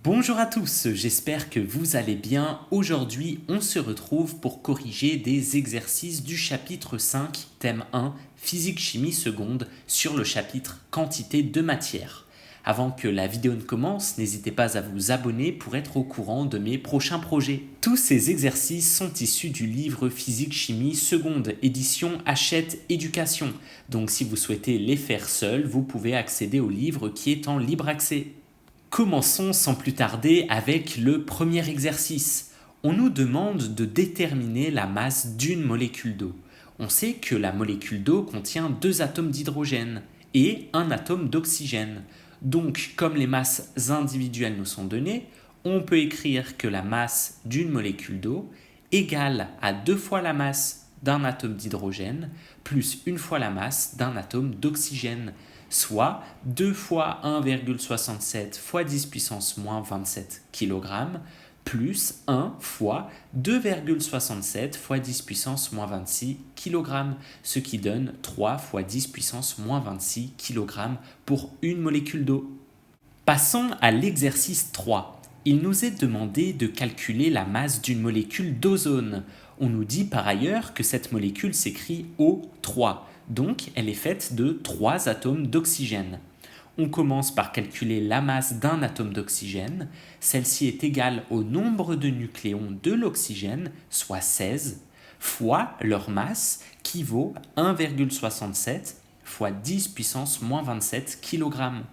Bonjour à tous, j'espère que vous allez bien. Aujourd'hui, on se retrouve pour corriger des exercices du chapitre 5, thème 1, physique-chimie seconde, sur le chapitre quantité de matière. Avant que la vidéo ne commence, n'hésitez pas à vous abonner pour être au courant de mes prochains projets. Tous ces exercices sont issus du livre Physique-chimie seconde, édition Hachette Éducation. Donc si vous souhaitez les faire seuls, vous pouvez accéder au livre qui est en libre accès. Commençons sans plus tarder avec le premier exercice. On nous demande de déterminer la masse d'une molécule d'eau. On sait que la molécule d'eau contient deux atomes d'hydrogène et un atome d'oxygène. Donc, comme les masses individuelles nous sont données, on peut écrire que la masse d'une molécule d'eau égale à 2 fois la masse d'un atome d'hydrogène plus 1 fois la masse d'un atome d'oxygène, soit 2 fois 1,67 fois 10 puissance moins 27 kg plus 1 fois 2,67 fois 10 puissance moins 26 kg, ce qui donne 3 fois 10 puissance moins 26 kg pour une molécule d'eau. Passons à l'exercice 3. Il nous est demandé de calculer la masse d'une molécule d'ozone. On nous dit par ailleurs que cette molécule s'écrit O3, donc elle est faite de 3 atomes d'oxygène. On commence par calculer la masse d'un atome d'oxygène. Celle-ci est égale au nombre de nucléons de l'oxygène, soit 16, fois leur masse, qui vaut 1,67 fois 10 puissance moins 27 kg.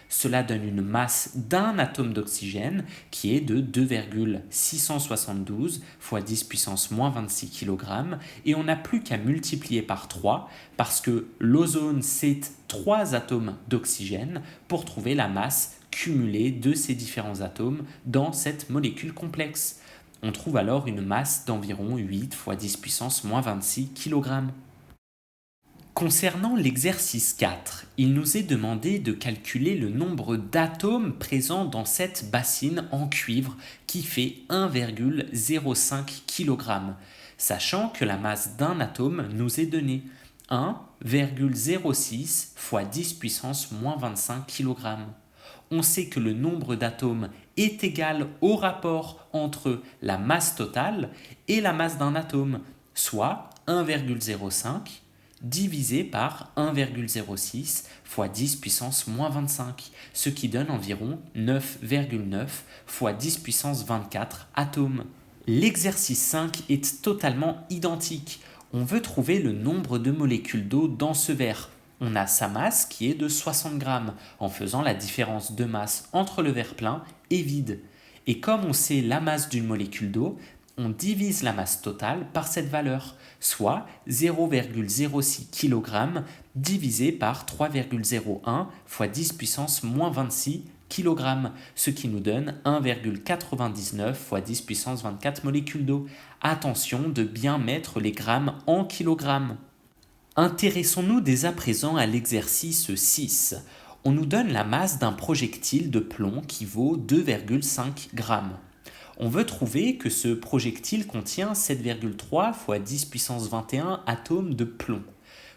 Cela donne une masse d'un atome d'oxygène qui est de 2,672 fois 10 puissance moins 26 kg, et on n'a plus qu'à multiplier par 3 parce que l'ozone c'est 3 atomes d'oxygène pour trouver la masse cumulée de ces différents atomes dans cette molécule complexe. On trouve alors une masse d'environ 8 fois 10 puissance moins 26 kg. Concernant l'exercice 4, il nous est demandé de calculer le nombre d'atomes présents dans cette bassine en cuivre qui fait 1,05 kg, sachant que la masse d'un atome nous est donnée 1,06 fois 10 puissance moins 25 kg. On sait que le nombre d'atomes est égal au rapport entre la masse totale et la masse d'un atome, soit 1,05 divisé par 1,06 fois 10 puissance moins 25, ce qui donne environ 9,9 fois 10 puissance 24 atomes. L'exercice 5 est totalement identique. On veut trouver le nombre de molécules d'eau dans ce verre. On a sa masse qui est de 60 grammes, en faisant la différence de masse entre le verre plein et vide. Et comme on sait la masse d'une molécule d'eau, on divise la masse totale par cette valeur, soit 0,06 kg divisé par 3,01 fois 10 puissance moins 26 kg, ce qui nous donne 1,99 fois 10 puissance 24 molécules d'eau. Attention de bien mettre les grammes en kilogrammes. Intéressons-nous dès à présent à l'exercice 6. On nous donne la masse d'un projectile de plomb qui vaut 2,5 g. On veut trouver que ce projectile contient 7,3 fois 10 puissance 21 atomes de plomb.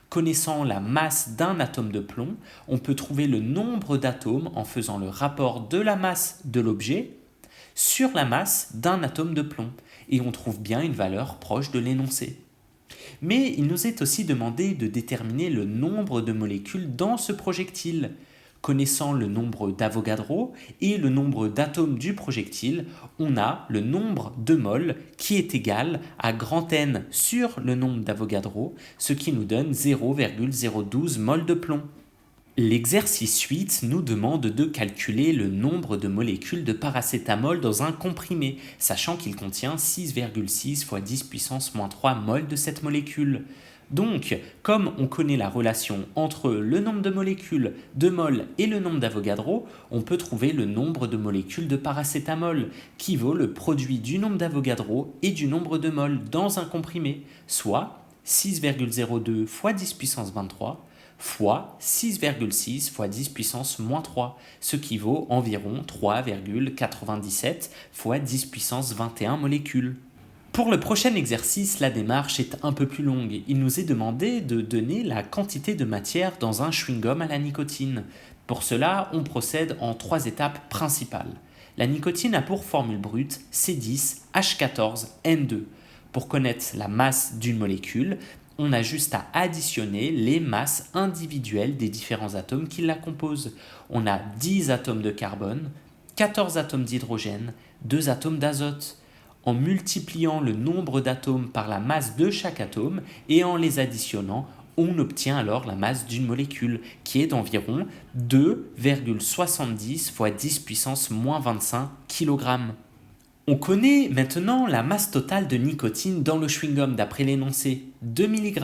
Connaissant la masse d'un atome de plomb, on peut trouver le nombre d'atomes en faisant le rapport de la masse de l'objet sur la masse d'un atome de plomb, et on trouve bien une valeur proche de l'énoncé. Mais il nous est aussi demandé de déterminer le nombre de molécules dans ce projectile. Connaissant le nombre d'Avogadro et le nombre d'atomes du projectile, on a le nombre de moles qui est égal à grand N sur le nombre d'Avogadro, ce qui nous donne 0,012 moles de plomb. L'exercice 8 nous demande de calculer le nombre de molécules de paracétamol dans un comprimé, sachant qu'il contient 6,6 fois 10 puissance moins 3 moles de cette molécule. Donc, comme on connaît la relation entre le nombre de molécules de moles et le nombre d'Avogadro, on peut trouver le nombre de molécules de paracétamol, qui vaut le produit du nombre d'Avogadro et du nombre de moles dans un comprimé, soit 6,02 fois 10 puissance 23 fois 6,6 fois 10 puissance moins 3, ce qui vaut environ 3,97 fois 10 puissance 21 molécules. Pour le prochain exercice, la démarche est un peu plus longue. Il nous est demandé de donner la quantité de matière dans un chewing-gum à la nicotine. Pour cela, on procède en 3 étapes principales. La nicotine a pour formule brute C10H14N2. Pour connaître la masse d'une molécule, on a juste à additionner les masses individuelles des différents atomes qui la composent. On a 10 atomes de carbone, 14 atomes d'hydrogène, 2 atomes d'azote. En multipliant le nombre d'atomes par la masse de chaque atome et en les additionnant, on obtient alors la masse d'une molécule qui est d'environ 2,70 fois 10 puissance moins 25 kg. On connaît maintenant la masse totale de nicotine dans le chewing-gum d'après l'énoncé, 2 mg,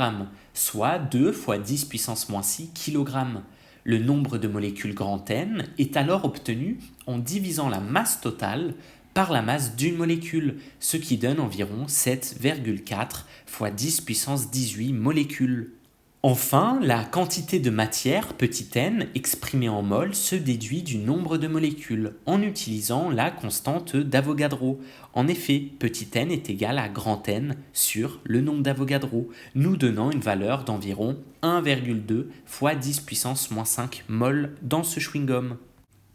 soit 2 fois 10 puissance moins 6 kg. Le nombre de molécules grand N est alors obtenu en divisant la masse totale par la masse d'une molécule, ce qui donne environ 7,4 fois 10 puissance 18 molécules. Enfin, la quantité de matière, petit n, exprimée en mol, se déduit du nombre de molécules en utilisant la constante d'Avogadro. En effet, petit n est égal à grand N sur le nombre d'Avogadro, nous donnant une valeur d'environ 1,2 fois 10 puissance moins 5 mol dans ce chewing-gum.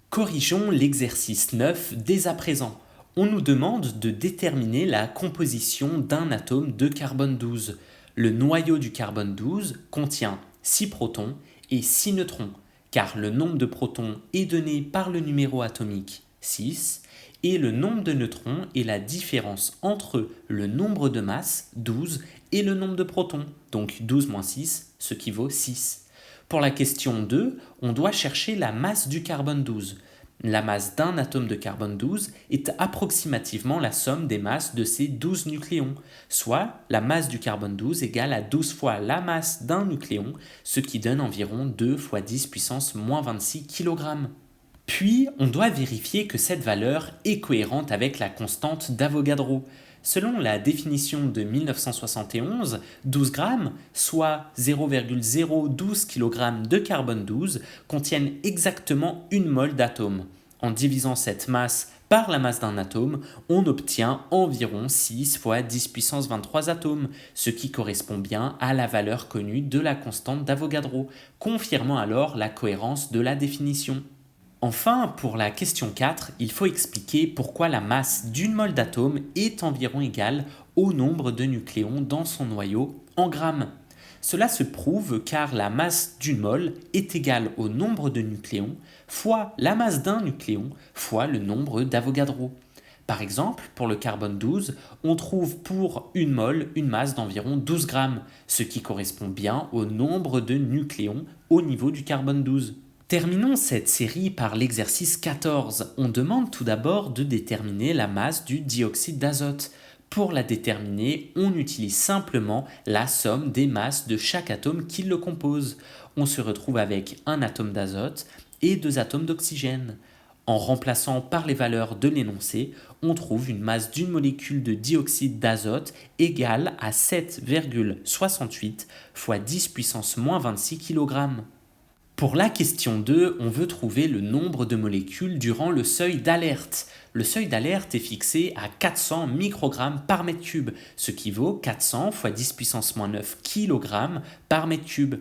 Corrigeons l'exercice 9 dès à présent. On nous demande de déterminer la composition d'un atome de carbone 12. Le noyau du carbone 12 contient 6 protons et 6 neutrons, car le nombre de protons est donné par le numéro atomique 6, et le nombre de neutrons est la différence entre le nombre de masses 12 et le nombre de protons, donc 12 moins 6, ce qui vaut 6. Pour la question 2, on doit chercher la masse du carbone 12. La masse d'un atome de carbone 12 est approximativement la somme des masses de ces 12 nucléons, soit la masse du carbone 12 égale à 12 fois la masse d'un nucléon, ce qui donne environ 2 fois 10 puissance moins 26 kg. Puis, on doit vérifier que cette valeur est cohérente avec la constante d'Avogadro. Selon la définition de 1971, 12 grammes, soit 0,012 kg de carbone 12, contiennent exactement une mole d'atome. En divisant cette masse par la masse d'un atome, on obtient environ 6 fois 10 puissance 23 atomes, ce qui correspond bien à la valeur connue de la constante d'Avogadro, confirmant alors la cohérence de la définition. Enfin, pour la question 4, il faut expliquer pourquoi la masse d'une mole d'atome est environ égale au nombre de nucléons dans son noyau en grammes. Cela se prouve car la masse d'une mole est égale au nombre de nucléons fois la masse d'un nucléon fois le nombre d'Avogadro. Par exemple, pour le carbone 12, on trouve pour une mole une masse d'environ 12 grammes, ce qui correspond bien au nombre de nucléons au niveau du carbone 12. Terminons cette série par l'exercice 14. On demande tout d'abord de déterminer la masse du dioxyde d'azote. Pour la déterminer, on utilise simplement la somme des masses de chaque atome qui le compose. On se retrouve avec un atome d'azote et 2 atomes d'oxygène. En remplaçant par les valeurs de l'énoncé, on trouve une masse d'une molécule de dioxyde d'azote égale à 7,68 fois 10 puissance moins 26 kg. Pour la question 2, on veut trouver le nombre de molécules durant le seuil d'alerte. Le seuil d'alerte est fixé à 400 microgrammes par mètre cube, ce qui vaut 400 fois 10 puissance moins 9 kg par mètre cube.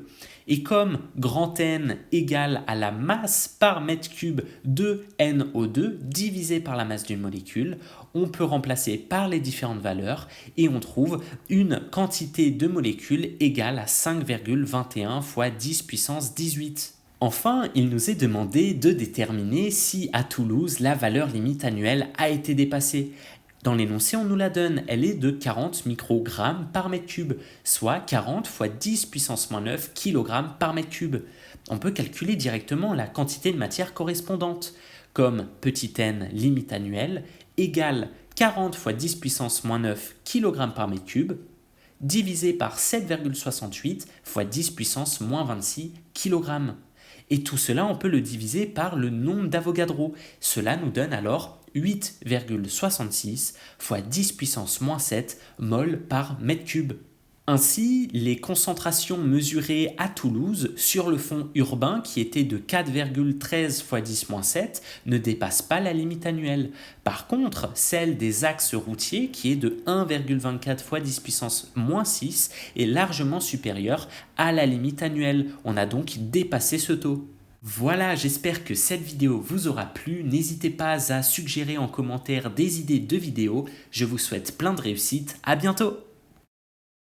Et comme grand N égale à la masse par mètre cube de NO2 divisé par la masse d'une molécule, on peut remplacer par les différentes valeurs et on trouve une quantité de molécules égale à 5,21 fois 10 puissance 18. Enfin, il nous est demandé de déterminer si à Toulouse la valeur limite annuelle a été dépassée. Dans l'énoncé, on nous la donne, elle est de 40 microgrammes par mètre cube, soit 40 fois 10 puissance moins 9 kg par mètre cube. On peut calculer directement la quantité de matière correspondante, comme petit n limite annuelle égale 40 fois 10 puissance moins 9 kg par mètre cube, divisé par 7,68 fois 10 puissance moins 26 kg. Et tout cela, on peut le diviser par le nombre d'Avogadro. Cela nous donne alors 8,66 fois 10 puissance moins 7 mol par mètre cube. Ainsi, les concentrations mesurées à Toulouse sur le fond urbain, qui était de 4,13 fois 10 moins 7, ne dépassent pas la limite annuelle. Par contre, celle des axes routiers, qui est de 1,24 fois 10 puissance moins 6, est largement supérieure à la limite annuelle. On a donc dépassé ce taux. Voilà, j'espère que cette vidéo vous aura plu. N'hésitez pas à suggérer en commentaire des idées de vidéos. Je vous souhaite plein de réussite. À bientôt!